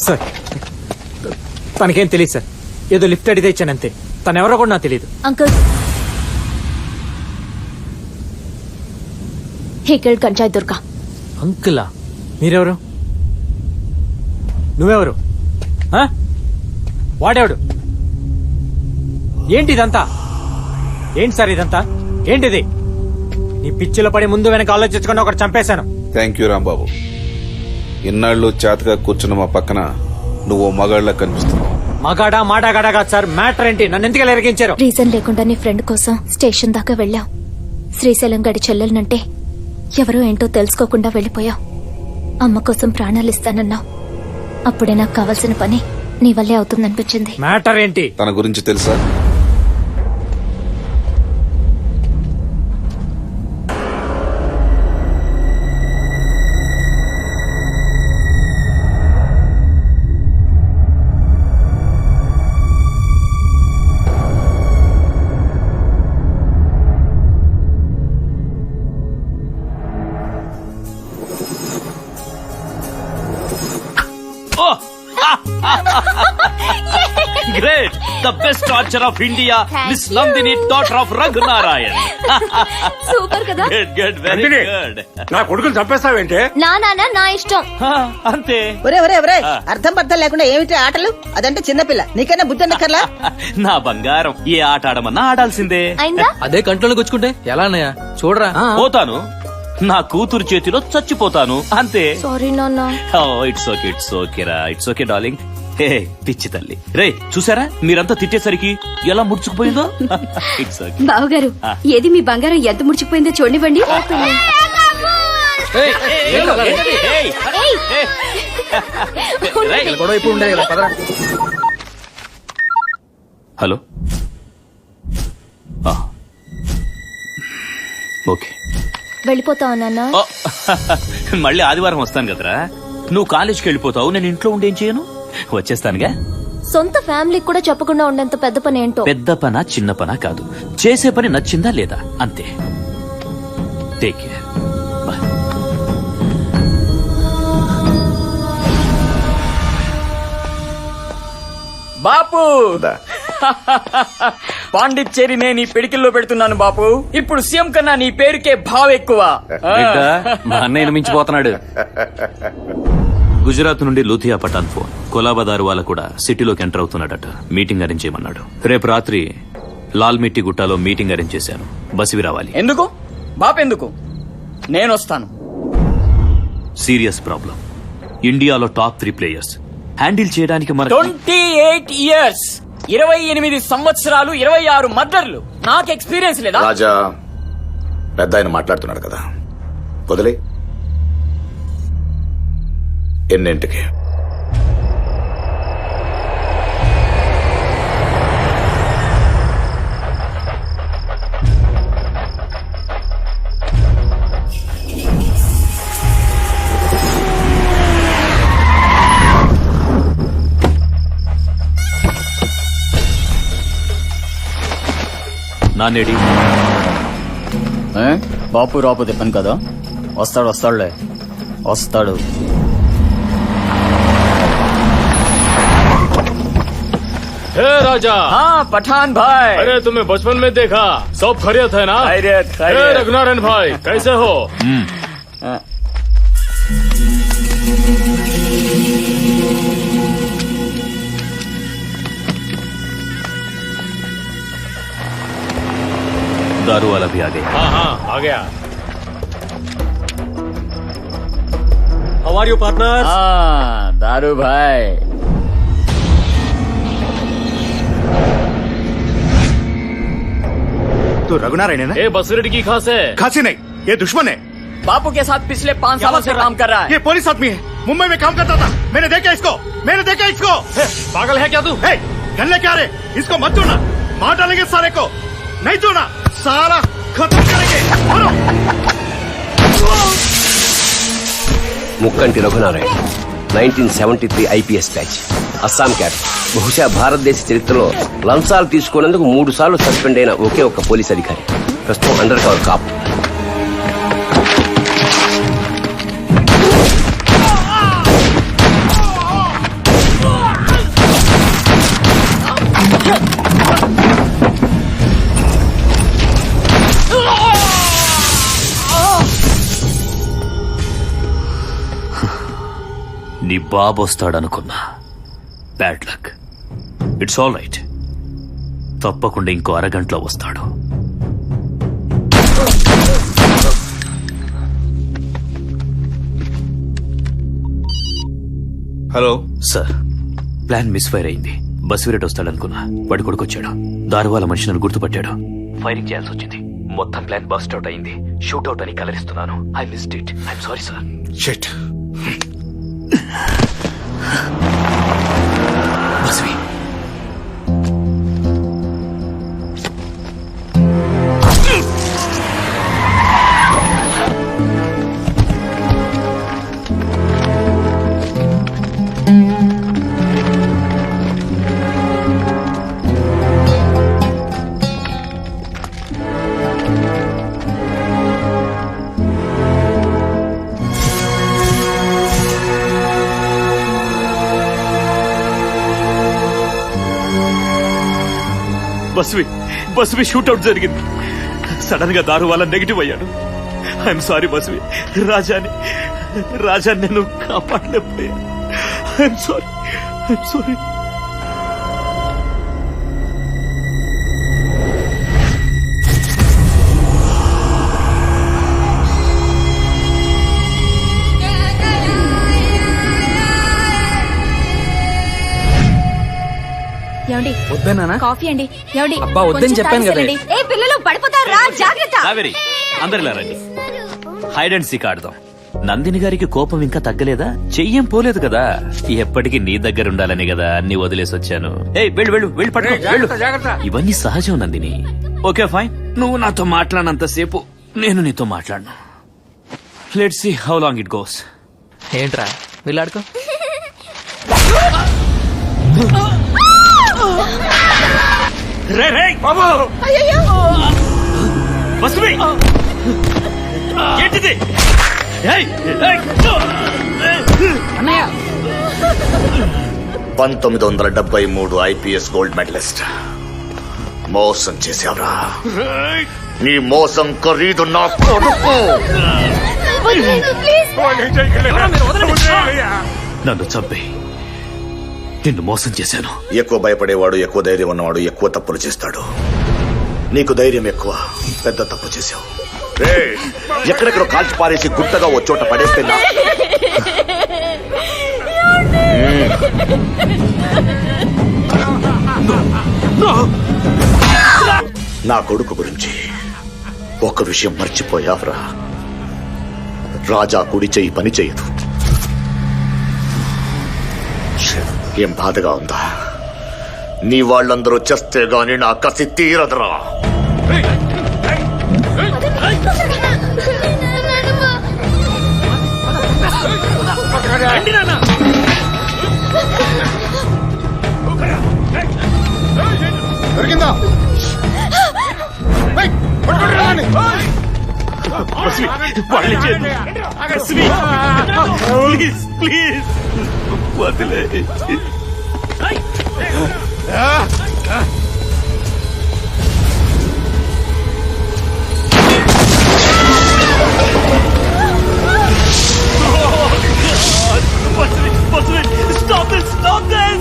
Sir తనకేం తెలియదు sir, ఏదో లిఫ్ట్ అడిగితే ఇచ్చానంతే. తనెవరో కూడా నాకు తెలియదు. అంకుల్, ఇక్కడ గంజాయి దుర్గా. అంకులా? మీరెవరు? నువ్వెవరు? వాడేవాడు? ఏంటి ఇదంతా? ఏంటి సార్ ఇదంతా? ఏంటిది? నీ పిచ్చిలో పడి ముందు వెనక ఆలోచించుకుని ఒకటి చంపేశాను. Thank you Rambabu. ఇన్నాళ్ళు చేతగా కూర్చున్న మా పక్కన నువ్వు మగాళ్ళ కనిపిస్తున్నావు. మగాడా మాటాగాడా కాదు సార్, మ్యాటర్ ఏంటి? నన్ను ఎందుకు ఎరిగించారు? రీజన్ లేకుండా నీ ఫ్రెండ్ కోసం స్టేషన్ దాకా వెళ్ళావు. శ్రీశైలం గడి చెల్లెలనంటే ఎవరో ఏంటో తెలుసుకోకుండా వెళ్ళిపోయావు. అమ్మ కోసం ప్రాణాలు ఇస్తానన్నావు. అప్పుడే నాకు కావాల్సిన పని నీ వల్లే అవుతుందనిపించింది. మ్యాటర్ ఏంటి? తన గురించి తెలుసా? Great! The best torture of India, Miss Nandini, daughter of Raghunarayan. Super కదా? Good, very good. నా కొడుకుని చంపేస్తావేంటే? నా ఇష్టం. అంతే. ఒరే అర్థం పర్థం లేకుండా ఏమిటి ఆటలు? అదంటే చిన్నపిల్ల, నీకన్నా బుద్ధి ఉండక్కర్లా? నా బంగారం, ఏ ఆట ఆడమన్నా ఆడాల్సిందే. అయిందా? అదే కంట్రోల్ గుచ్చుకుంటే ఎలా అన్నయ్య? చూడరా. పోతాను, నా కూతురు చేతిలో చచ్చిపోతాను, అంతే. సారీ నాన్న. ఇట్స్ ఓకే రా, ఇట్స్ ఓకే డార్లింగ్. హే పిచ్చి తల్లి రే, చూసారా మీరంతా తిట్టేసరికి ఎలా ముడుచుకుపోయిందో. It's okay. బావగారు, ఏది మీ బంగారం ఎంత ముడిచిపోయిందో చూడండి. Hello, okay. వెళ్ళిపోతావు నాన్న? మళ్ళీ ఆదివారం వస్తాను కదరా. నువ్వు కాలేజ్కి వెళ్ళిపోతావు, నేను ఇంట్లో ఉండేం చేయను, వచ్చేస్తానుగా. సొంత ఫ్యామిలీకి కూడా చెప్పకుండా ఉండేంత పెద్ద పని ఏంటో. పెద్ద పనా చిన్న పనా కాదు, చేసే పని నచ్చిందా లేదా అంతే. Take care, bye. Bapu, Pondicherry నేను నీ పిడికిల్లో పెడుతున్నాను బాపు. ఇప్పుడు సీఎం కన్నా నీ పేరుకే భావం ఎక్కువ. మా అన్నయ్యను మించిపోతున్నాడు. గుజరాత్ నుండి లూథియా పఠాన్ ఫోన్. కొలాబదారు వాళ్ళ కూడా సిటీలోకి ఎంటర్ అవుతున్నాడట. మీటింగ్ అరేంజ్ చేయమన్నాడు. రేపు రాత్రి లాల్ మిట్టి గుట్టాలో మీటింగ్ అరేంజ్ చేశాను. బసివి రావాలి. ఎందుకు బాపు? ఎందుకు? నేను వస్తాను. Serious problem. ఇండియాలో టాప్ 3 ప్లేయర్స్ హ్యాండిల్ చేయడానికి మన 28 years, 28 సంవత్సరాలు, 26 మర్డర్లు. నాకు ఎక్స్పీరియన్స్ లేదా? రాజా, పెద్ద ఆయన మాట్లాడుతున్నాడు కదా, వదిలే. ఎన్నింటికి? నానేడి బాపు రాకపోతే పని కదా. వస్తాడులే, వస్తాడు. हे राजा। हाँ पठान भाई, अरे तुम्हें बचपन में देखा, सब खैरियत है ना? खैरियत। हे रघुनारायण भाई, कैसे हो? दारू वाला भी आ गया। हाँ आ गया। How are you, partners? हाँ दारू भाई। तो रघुनारायण है ना? ये बसरेडी की खास है? खांसी नहीं, ये दुश्मन है। बापू के साथ पिछले 5 सालों से काम कर रहा है। ये पुलिस आदमी है, मुंबई में काम करता था। मैंने देखा इसको। पागल है क्या तू? गन लेके आ रहे, इसको मत छोड़ना, मार डालेंगे सारे को। नहीं छोड़ना, सारा खत्म करेंगे। मारो। ముక్కంటి రఘునారాయణ, 1973 ఐపీఎస్ బ్యాచ్, అస్సాం క్యాట్. బహుశా భారతదేశ చరిత్రలో లంచాలు తీసుకున్నందుకు 3 సార్లు సస్పెండ్ అయిన ఒకే ఒక్క పోలీస్ అధికారి. ప్రస్తుతం అండర్ కవర్ కాప్. నీ బాబు వస్తాడనుకున్నా. Bad luck. It's all right. తప్పకుండా ఇంకో అరగంటలో వస్తాడు. హలో సార్, ప్లాన్ మిస్ఫైర్ అయింది. బస్వీరెడ్డి వస్తాడనుకున్నా, వాడి కొడుకొచ్చాడు. దారువాల మనిషిని గుర్తుపట్టాడు. ఫైరింగ్ చేయాల్సి వచ్చింది. మొత్తం ప్లాన్ బస్ట్ అవుట్ అయింది. షూట్అవుట్ అని కలరిస్తున్నాను. I missed it. I'm sorry sir. Shit. Basvi, Basvi shootout జరిగింది. సడన్ గా దారు వల్ల నెగిటివ్ అయ్యాడు. I'm sorry Basvi. రాజాని నేను కాపాడలేకపోయాను. I'm sorry. ఏమండి? వద్దనా? కాఫీ అండి. ఏమండి? అబ్బా, వద్దని కొంచెం చెప్పాను కదా. తాగేసేయండి. ఏ పిల్లలు పడిపోతారా, జాగ్రత్త. కావేరి, అందరిలా రండి. హైడ్ అండ్ సీక్ ఆడదాం. నందిని గారికి కోపం ఇంకా తగ్గలేదా? చెయ్యం పోలేదు కదా. ఎప్పటికీ నీ దగ్గర ఉండాలని కదా అన్ని వదిలేసి వచ్చాను. ఏయ్, వెళ్ళు పట్టుకో, వెళ్ళు. ఇవన్నీ సహజం నందిని. Okay fine. నువ్వు నాతో మాట్లాడినంతసేపు నేను నీతో మాట్లాడను. Let's see how long it goes. ఏంట్రా వీళ్ళాడుకో. బస్వి ఏంటిది? అన్నయ్య, 1973 IPS గోల్డ్ మెడలిస్ట్. మోసం చేశావురా. నీ మోసం ఖరీదు నా కొడుకు. నన్ను చంపే, నిన్ను మోసం చేశాను. ఎక్కువ భయపడేవాడు, ఎక్కువ ధైర్యం ఉన్నవాడు ఎక్కువ తప్పులు చేస్తాడు. నీకు ధైర్యం ఎక్కువ, పెద్ద తప్పు చేశావు. ఎక్కడెక్కడ కాల్చి పారేసి గుట్టగా ఓ చోట పడేస్తే నా కొడుకు గురించి ఒక విషయం మర్చిపోయావురా. రాజా కుడి చెయ్యి పని చేయదు. ఏం బాధగా ఉందా? నీ వాళ్ళందరూ చేస్తే గాని నా కసి తీరదురా. ప్లీజ్ వదిలే. Stop this!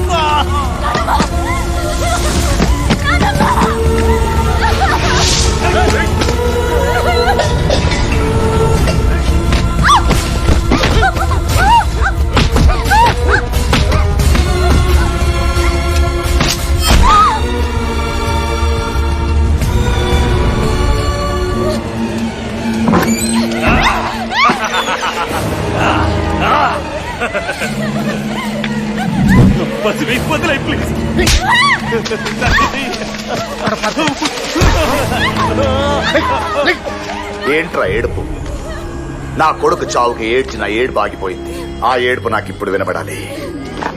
వదిలే ప్లీజ్. ఏంట్రా ఏడుపు? నా కొడుకు చావుకి ఏడ్చిన ఏడుపు ఆగిపోయింది. ఆ ఏడుపు నాకు ఇప్పుడు వినబడాలి.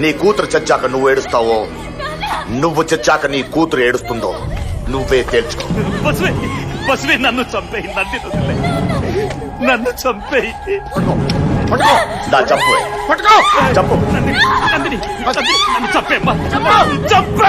నీ కూతురు చచ్చాక నువ్వు ఏడుస్తావో, నువ్వు చచ్చాక నీ కూతురు ఏడుస్తుందో నువ్వే తేల్చుకో. బస్వే నన్ను చంపేయి. నన్ను చంపేయి. నా చంపు చంపు. నందిని నన్ను చంపేమ్మా. చంపే.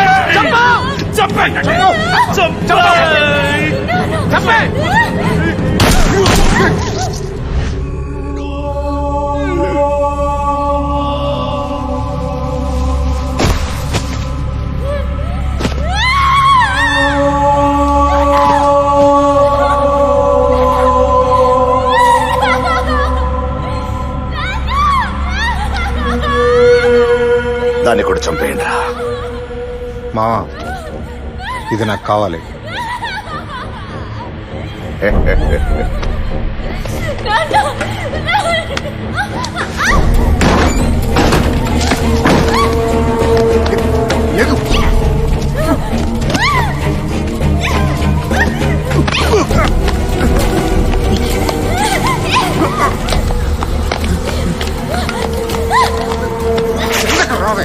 దాన్ని కూడా చంపేయండి రా. మావా ఇది నాకు కావాలి. లేదు. రావే